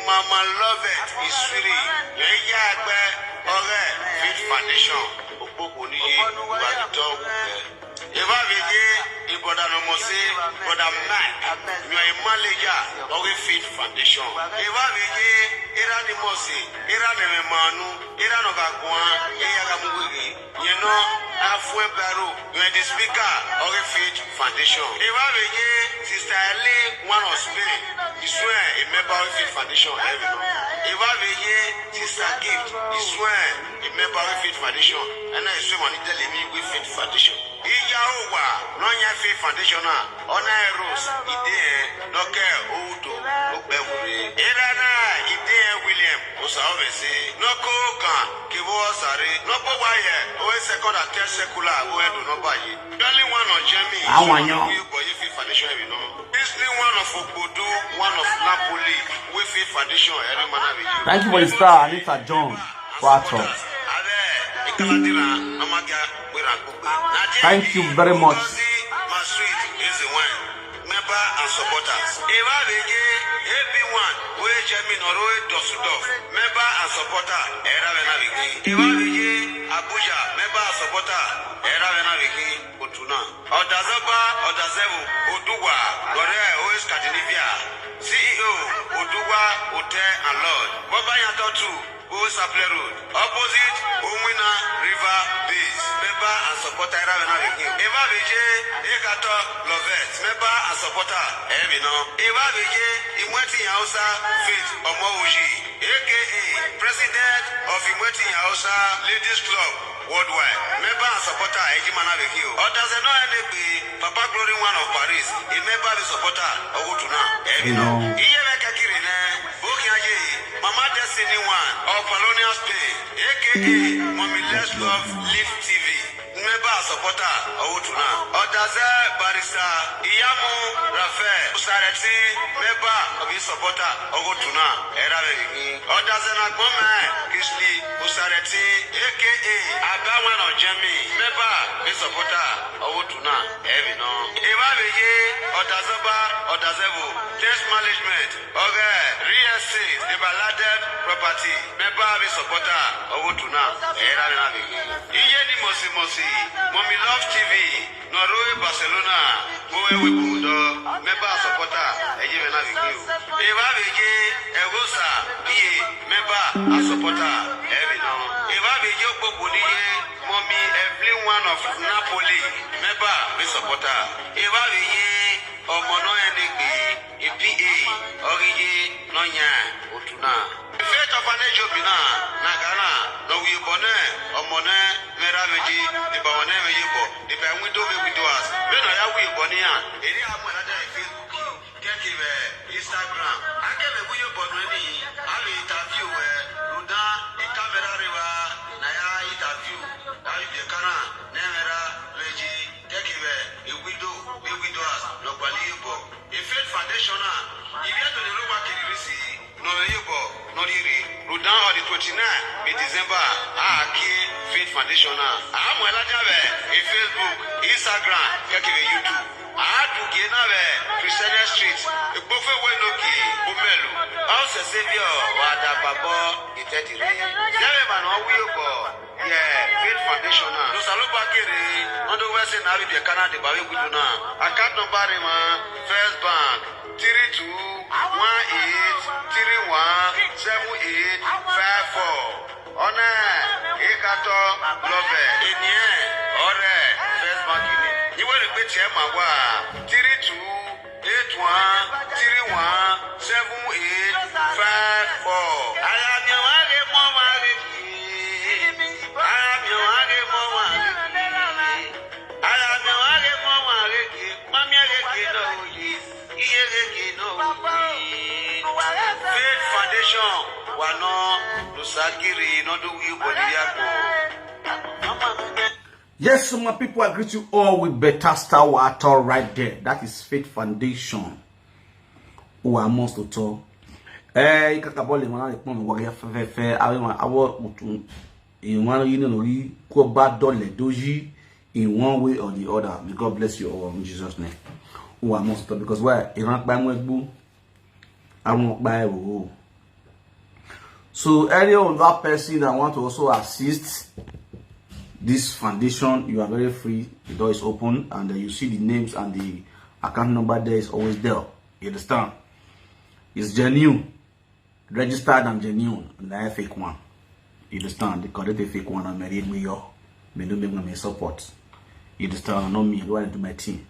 Mama love it, it's really, Yagbe, Ore, Faith Foundation. Eva Vigi, Broda Nomose, Broda Mike, you are a manager of a Faith Foundation. Eva Vigi, Era Nimosi, Era Nemanu, Era Nogagwan, Eyagamugi, you know, Afwe Baru, you are the speaker of a Faith Foundation. Eva Vigi, Sister Ali, one of Spain, you swear a member of Faith Foundation. Eva Vigi, Sister Gift, you swear a member of Faith Foundation. And I swim on it telling me with Faith Foundation. Iyaowa, Nonya Faith Foundation, Honor Rose, Ide, Noke, Udo, Ubewuri. Irana, Ide, William, Osawese, Noko Kan, Kivo Sari, Noko Waye, Owe second and third secular, Owe do no buy. Only one of Jamie, Faith Foundation, you know. Basically one of Obodo, one of Napoli, with Faith Foundation, every man of you. Thank you for the star, Anita John. Thank you very much. My sweet is the one. Member and supporters. Eva Vege, everyone, where German or Dosudov, member and supporter, Era Venaviki. Eva Vege, Abuja, member and supporter, Era Venaviki, Utuna. Odazaba, Odazevu, Oduwa, Lore, Oes Scandinavia. CEO, Oduwa, Hotel and Lord. Baba Yatotu. Saple Road, opposite Umwina River Base, member and supporter Eva Vije, Ekato Lovet, member and supporter Evino, Eva Vije, Imweti Hausa Faith Omouji, aka President of Imweti Hausa Ladies Club Worldwide, member and supporter Ejimana Vekio. Others are not any Papa Glory one of Paris, a member and supporter Ogutuna, Evino. Iyeveka Kirine, Bokiaje, Mama Destiny One, of Polonial Spain, aka Mommy Let's Love Live TV, member and supporter Ogutuna. Others are Barista, Iyamu, Rafael, Usareti, member of his supporter Ogutuna, Era Vekio. Others are Nagome, Kisli, Usareti, aka Agawan of Jamie, member his supporter Ogutuna, Evino. Eva Vege, Odazaba, Odazevo, Test Management, Oge, Real Estate, the Baladed Property, member his supporter Ogutuna, Era Vege. Iyeni Mosi, Mommy Love TV, Norway, Barcelona, Moe Wibudo, member supporter, Ejimena Vege. Eva Vege, Egosa, member and supporter, Evino. Eva Vege, Bobuniye, Mommy, every one of Napoli, member and supporter. Eva Vege, Omono Enogie, EPA, Origi, Nonya, Otuna. Faith of Naijawatch, Nagana, no we bone, Omone, Merameji, the Bawane Mejibo, the Windows, when I have we bonia, any of my other Facebook, Instagram, I get a wheel bonny, I'll interview Ruda, the camera river, Naya interview, I'll be a cana, Nemera, Leji, take a window, no Balibo. A Faith Foundation, if you have to know what you receive, no Yobo, no Yiri, Ruda on the 29th of December, Faith Foundation. I'm well at a Facebook, Instagram, YouTube. I do get Tori Enogie Umelu. Also Savior Wada Babo Itetiri. Yare man Owiyobo. Yeah, Faith Foundation. No Saloba Kiri. Ondo West in Arabia Canada Bawe Guduna. Account number First Bank 32 18317854. Ona Ekato Love Enye Ore First Bank ini. You will repeat your mawa 32 81317854. I am your mama. Faith Foundation wano lusakiri no do you Yes, my people, I greet you all with better star water right there. That is Faith Foundation. Who are most to talk. Ikakabole mwana ipon wa fe awo mutu in one you ko ba dole doji in one way or the other. May God bless you all in Jesus' name. Who are most to talk because why Iran by mo I won't buy. So any of that person that want to also assist this foundation, you are very free. The door is open and you see the names and the account number there is always there. You understand? It's genuine, registered and genuine. The fake one. You understand? The correct fake one and married me yo. Me do me support. You understand? Not me. I want to do my thing.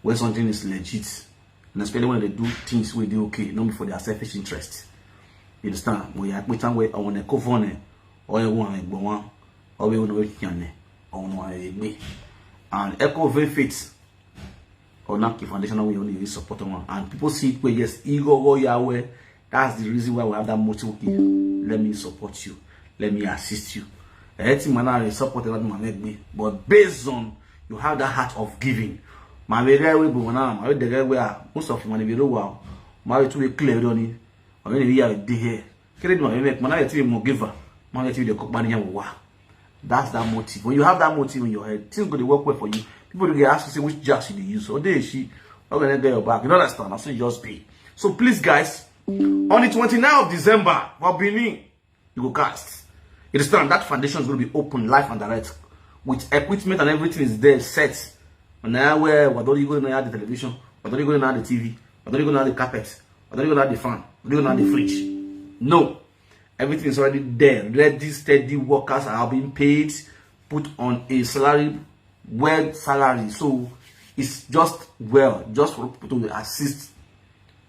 When something is legit. And especially when they do things we do okay, not for their selfish interest. You understand? We are putting away on a covenant, or you want a one, or we want to work on me. And Echo very fit or not the foundation we only support one. And people see it where yes, ego go Yahweh. That's the reason why we have that motive. Let me support you, let me assist you. Anything man support me, but based on you have that heart of giving. My very way, but when I'm the guy where most of money be wow. My to be clear on it. Or maybe I did here. Can you make money to more giver? Money to the company. Wow. That's that motive. When you have that motive in your head, things going to work well for you. People will get asked to say which jazz you use. Or they she are gonna get your back. You know understand? I say just pay. So please, guys, on the 29th of December, for Benin, you go cast. You understand? That foundation is going to be open, live and direct, with equipment and everything is there set. Now where what don't you go to the television? What don't you go to the TV? What don't you go to the carpet? What don't you go to the fan? What don't you go to the fridge? No. Everything is already there. Ready, steady workers are being paid, put on a salary, well salary. So it's just just for people to assist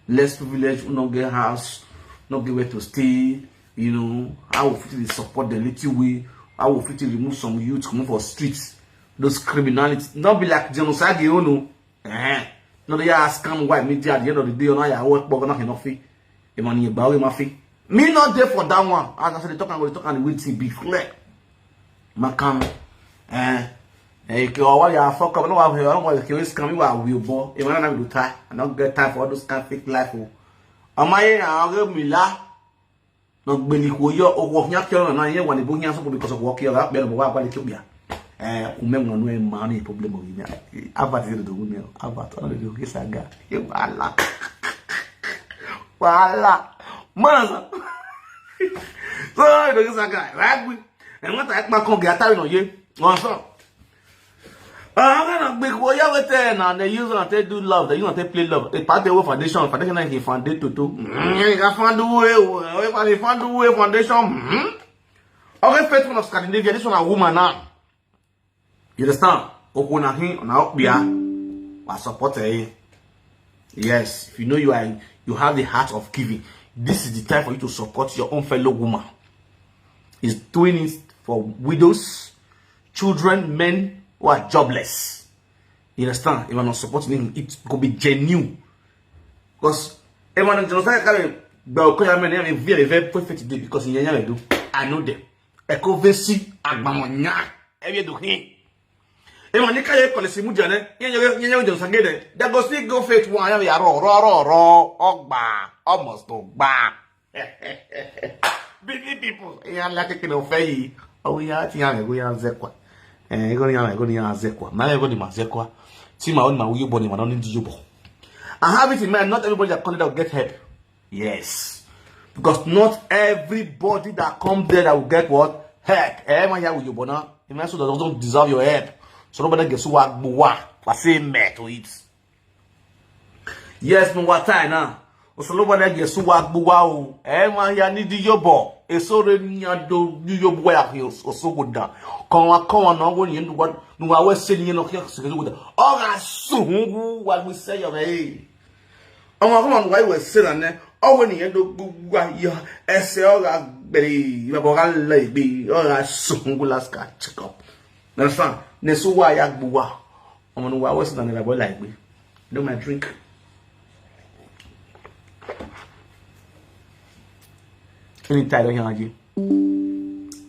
less privileged, not get house, not get where to stay. You know, I will fit to support the little way. I will fit to remove some youth coming for streets. Those criminalities, not be like genocide, you know. No, they are scam white media at the end of the day. No, I work, but not enough. The money about my fee. Me not there for that one. As I said, they talk and we'll see beef. Macam, what you are fuck up. No, I don't want to scam you. I will bore. If I don't have time, I don't get time for all those kind of fake life. Am I? I'll give me la. Not believe who you or walk your children. I hear when they bring you something because of walking up. Better go out by the Cuba. Umem no money problem of me. Abat the women. Abat all the kiss I got. You Allah. Wala. Man. So the kiss I got. Right? And what I my con get tired on you. What's up? I'm gonna big boy with them and they use and they do love. They use and they play love. They part the way foundation. Foundation like he founded to do. You can find the way. If find the way foundation. Okay, faithful of Scandinavia. This one a woman now. You understand? Okonahi on out there. I support her. Yes, if you know you have the heart of giving, this is the time for you to support your own fellow woman. He's doing it for widows, children, men who are jobless. You understand? If you're not supporting him, it could be genuine. Because everyone in genocide can be very perfect day because in do I know them. Eko vesi agbamonya. Every do him. Even the guy policy mujane, you just again. That goes still go faith one. Ya ro ogba almost ogba. Big people. Ya like ke no fei. O ya ti ya go ya zekwa. Go ya zekwa. Na go di ma zekwa. Ti ma on ma wi bo ni ma no ndi yubo. And have it in mind, not everybody that comes there will get help. Yes. Because not everybody that comes there that will get what? Help. Everyone here with your bonnet. If that doesn't deserve your help. So nobody gets what say met to it. Yes, no what time now. So nobody gets what buwa. Everyone here need your ball. It's already do your boy or so good down. Come on, no one you what no I was saying you know here with all that soon what we say of hey. Come on, why we saying there? Oh when you do you say all that very you be all that soon last check up. Understand? Nesu wa ya buwa. Omo wa was na na boy like me. Do my drink. Anytime here,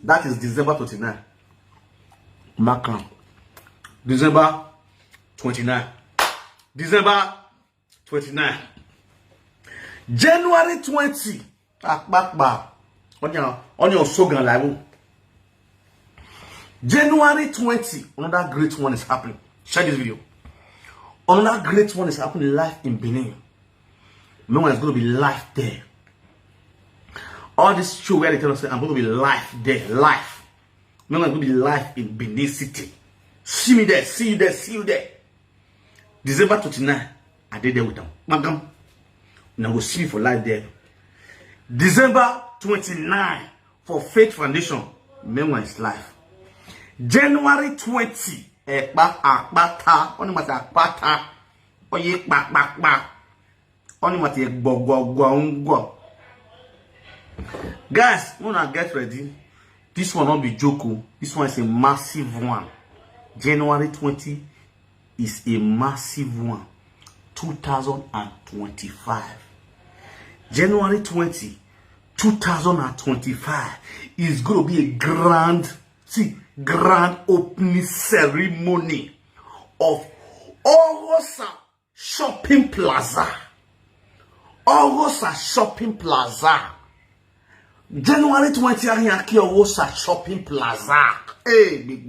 that is December 29. Macron. December 29. December 29. January 20. Back. On your slogan level. January 20. Another great one is happening. Share this video. Another great one is happening live in Benin. No one is going to be live there. All this show where they tell us I'm going to be live there, live. No, I'm going to be live in Benin City. See me there, see you there, see you there. December 29, I did there with them. Magam, now go see me for live there. December 29 for Faith Foundation. Memoir is live. January 20, Epa Akpata, only matter Akpata, oye Bakbakba, only matter Go. Guys, when I get ready, this one won't be joke. This one is a massive one. January 20 is a massive one. 2025. January 20, 2025 is going to be a grand opening ceremony of Ogosa Shopping Plaza. Ogosa Shopping Plaza. January 20, Ogosa Shopping Plaza. Hey, big.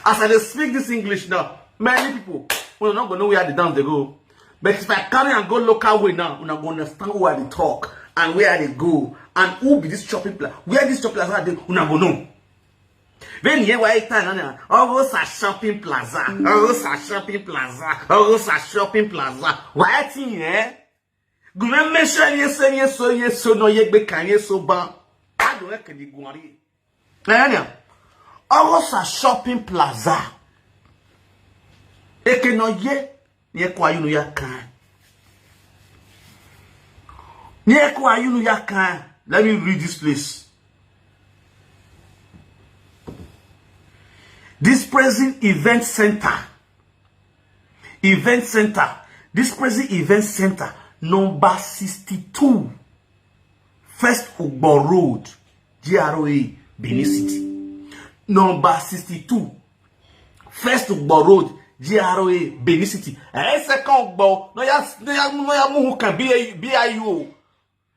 As I speak this English now, many people will not going to know where the dance they go. But if I carry and go local way now, you're not going to understand where they talk and where they go and who be this shopping plaza. Where this shopping plaza they you're not going to know. Then here why time Ogosa Shopping Plaza. Ogosa Shopping Plaza. Ogosa Shopping Plaza. Why thing eh? Gumen mention yes so no ye be kan yes so ban. I don't like the guari. Anya. Ogosa Shopping Plaza. Eke no ye nye kwa yunu ya kan. Nye kwa yunu ya kan. Let me read this place. This present event center. This present event center. Number 62. First Ugbo Road. GROA. Benin City. Number 62. First Ugbo Road. GROA. Benin City. Second Ugbo. No ya muhu can BIU.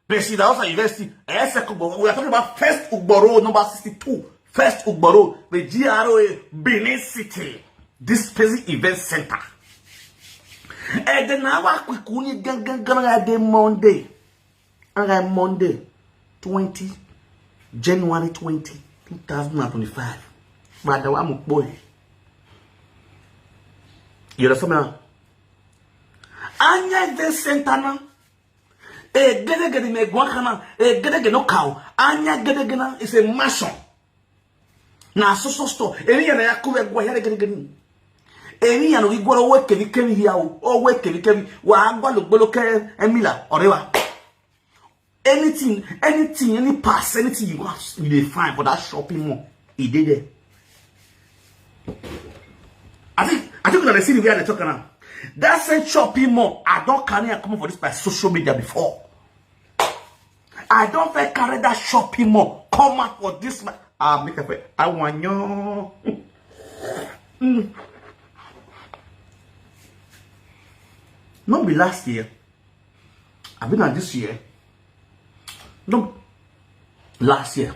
Naijawatch University. Second Ugbo. We are talking about First Ugbo Road. Number 62. First Ugbo Road. The GROA. Benin City. This present event center. And then now we kuni gonna Monday. Monday 20 January 20 2025. Brother wa boy. You understand me? Anya the center na. Gede me gwakana. Gede no cow. Anya gede is a mansion. Na so store. Eni na yakube gwa here gede. Eni ya no igworo we kemi here o we kemi wa agba logbolo ke emila orewa. Anything, any pass, anything you want, you dey find for that shopping mall. He did there. I think when I see the way they talk now. That same shopping mall, I don't carry and come for this by social media before. I don't carry that shopping mall come out for this man. Make a I want you. Not be last year. I've been on this year. No, last year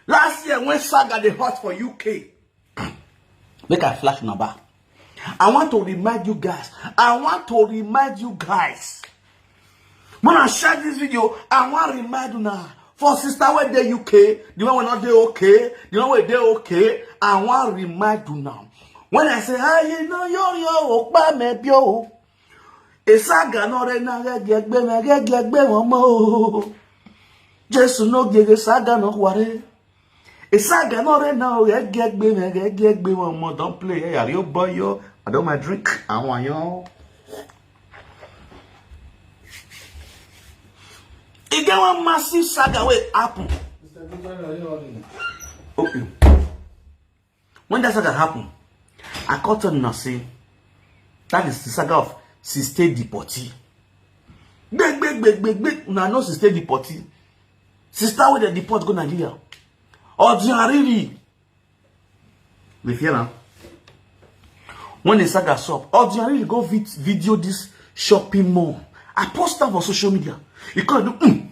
when Saga they hot for UK, make a flash number. I want to remind you guys. When I share this video, I want to remind you now. For sister where they UK, the one not they okay, the one where they okay, I want to remind you now. When I say, you know, yo, OKPAMEN yo. Esaga no re na gegbe mo. Jesu no gege saga no ware. Esaga no re na gegbe mo. Don't play. Hey, are you boy yo? I don't mind drink. I want yo. It get one massive saga wey happen. Okay. When that saga happen, I caught on and say that is the saga of Sister Deportee. Big. Now no Sister Deportee. Sister with the deport go Nigeria. Ordinarily. We hear now. When the saga stop, ordinarily go video this shopping mall. I post that for social media. You can't do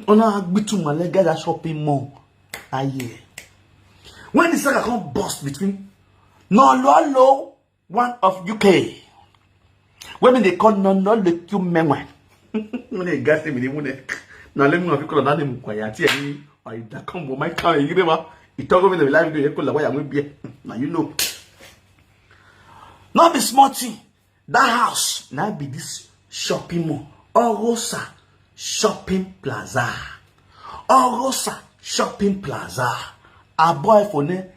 on a bit to my leg that shopping mall. Aye. When the saga come bust between no one of UK. Women they call no the Q men. When they gas them, they won't. Now let me know if you call that name quiet. I that come with my car. You remember? It talk over the live video. You call the way I'm going to be. Now you know. Not be small thing. That house now be this shopping mall. Orosa Shopping Plaza. Orosa Shopping Plaza. A boy for here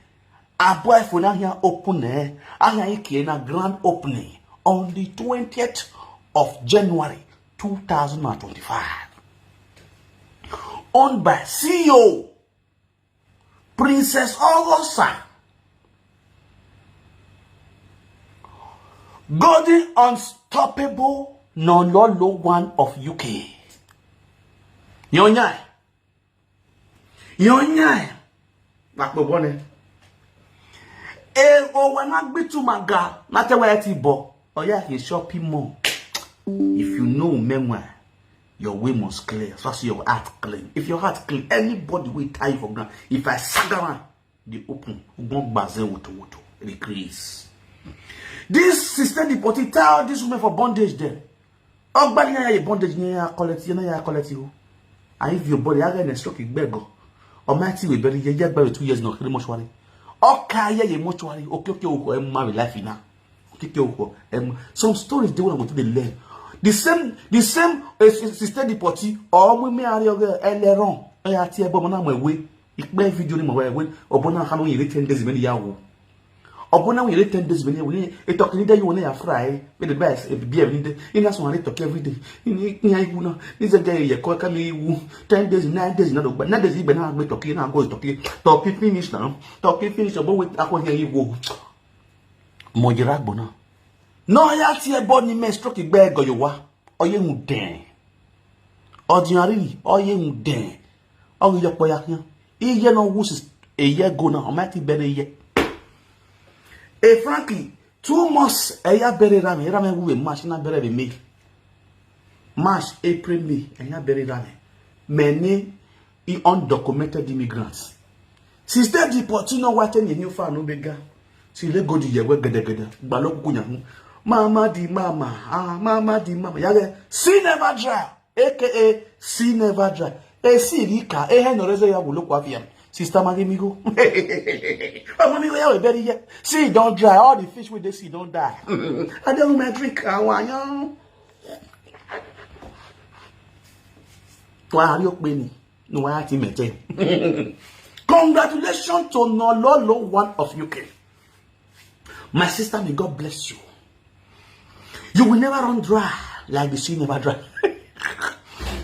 open here. A grand opening on the 20th of January 2025. Owned by CEO Princess Orosa. Golden unstoppable non-lolo one of UK. Yonyai. Bakbobone. When I be to my girl, not a way bo. Oh yeah, he shopping mall. If you know memoir, your way must clear. So your heart clean. If your heart clean, anybody will tie you for ground. If I sagaran, the open, won't bazel woto decrease. This Sister Deportee tell this woman for bondage there. Oh, but you bondage near quality, and if your body again a stroke, beggar. Almighty will bury your bury 2 years, no, mortuary. Okay, ye mortuary, okay, marry life now. Okay, some stories they want to the learn. The same Sister Deportee, or we may are Eleron, I tear bomb my way. It may video in my way, or Bona Hano, you 10 days many yahu. Obona we 10 days when a talk leader you want to fry with the best a beer in that's one talk every day. In this a day you call me 10 days, 9 days, not but not days even now we talking now go talking finish now. Talking finish about with aqua here you go. Mojira bona. No ya see a body me stroke beg or you wa or you den. Ordinarily or you den. Oh your boy here. He no who's a year go now, mighty better yet. Frankly, 2 months eya bere rame we March na bere be May. March, April, May eya bere rame. Many undocumented immigrants. Sister Deportee no wate ni new fa no bega. Si le go di ye we gede. Gba lo kuku nyahu. Mama di mama. Yage see never dry. AKA see never dry. E si rika he no rezo ya wo lo kwa fiam. Sister Magimigo. See, don't dry. All the fish with the sea don't die. I don't want to drink. I want you. Why are you paying? No, why are you making? Congratulations to Nololo, one of UK. My sister, may God bless you. You will never run dry like the sea never dry.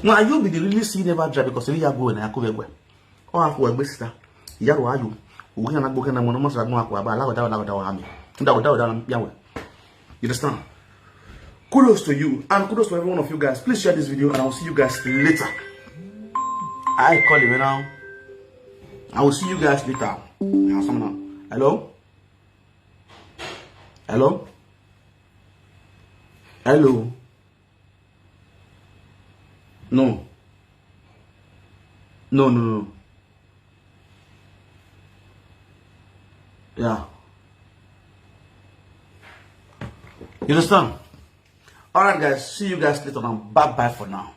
Now, you'll be the really sea never dry because you are going and I go. Oh, I will be sister. Yaro ayu. We cannot go and monomos are not about you understand? Kudos to you and kudos to every one of you guys. Please share this video and I will see you guys later. I call you now. I will see you guys later. Hello? Hello? Hello? No. No. Yeah. You understand? Alright guys, see you guys later on. Bye bye for now.